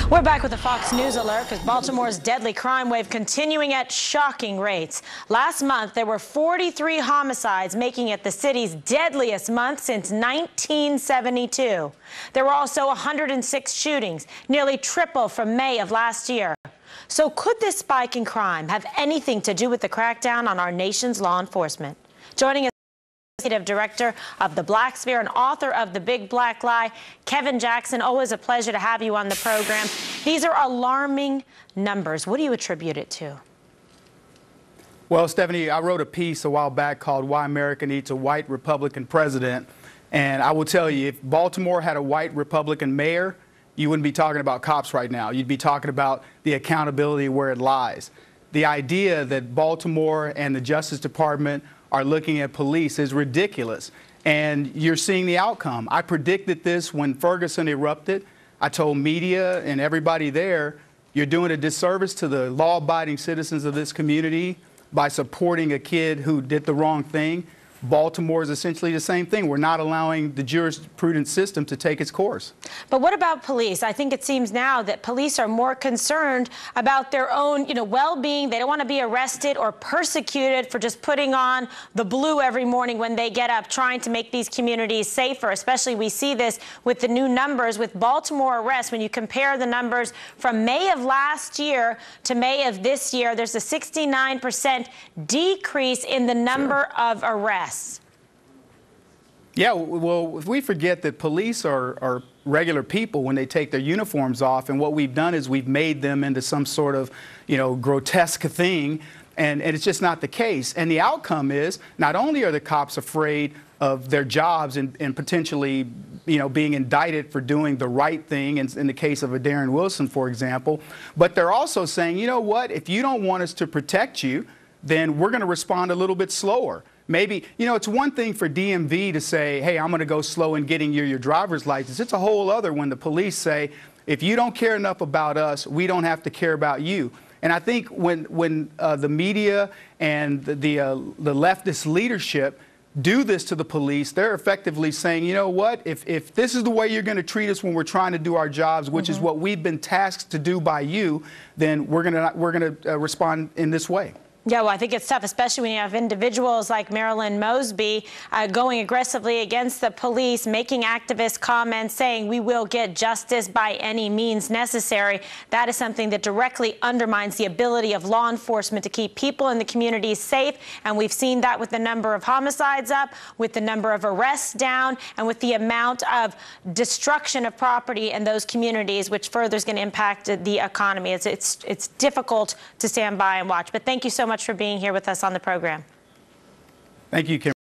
We're back with a Fox News alert because Baltimore's deadly crime wave continuing at shocking rates. Last month, there were 43 homicides, making it the city's deadliest month since 1972. There were also 106 shootings, nearly triple from May of last year. So could this spike in crime have anything to do with the crackdown on our nation's law enforcement? Joining us, Executive Director of the Black Sphere and author of The Big Black Lie, Kevin Jackson. Always a pleasure to have you on the program. These are alarming numbers. What do you attribute it to? Well, Stephanie, I wrote a piece a while back called Why America Needs a White Republican President. And I will tell you, if Baltimore had a white Republican mayor, you wouldn't be talking about cops right now. You'd be talking about the accountability where it lies. The idea that Baltimore and the Justice Department are looking at police is ridiculous. And you're seeing the outcome. I predicted this when Ferguson erupted. I told media and everybody there, you're doing a disservice to the law-abiding citizens of this community by supporting a kid who did the wrong thing. Baltimore is essentially the same thing. We're not allowing the jurisprudence system to take its course. But what about police? I think it seems now that police are more concerned about their own, well-being. They don't want to be arrested or persecuted for just putting on the blue every morning when they get up, trying to make these communities safer. Especially we see this with the new numbers with Baltimore arrests. When you compare the numbers from May of last year to May of this year, there's a 69% decrease in the number of arrests. Yeah, well, if we forget that police are regular people when they take their uniforms off, and what we've done is we've made them into some sort of, grotesque thing, and it's just not the case. And the outcome is not only are the cops afraid of their jobs and potentially, being indicted for doing the right thing in the case of a Darren Wilson, for example, but they're also saying, you know what, if you don't want us to protect you, then we're going to respond a little bit slower. Maybe, it's one thing for DMV to say, hey, I'm going to go slow in getting you your driver's license. It's a whole other when the police say, if you don't care enough about us, we don't have to care about you. And I think when the media and the leftist leadership do this to the police, they're effectively saying, you know what, if this is the way you're going to treat us when we're trying to do our jobs, which is what we've been tasked to do by you, then we're going to respond in this way. Yeah, well, I think it's tough, especially when you have individuals like Marilyn Mosby going aggressively against the police, making activist comments saying we will get justice by any means necessary. That is something that directly undermines the ability of law enforcement to keep people in the community safe. And we've seen that with the number of homicides up, with the number of arrests down, and with the amount of destruction of property in those communities, which further is going to impact the economy. It's difficult to stand by and watch. But thank you so much for being here with us on the program. Thank you, Kim.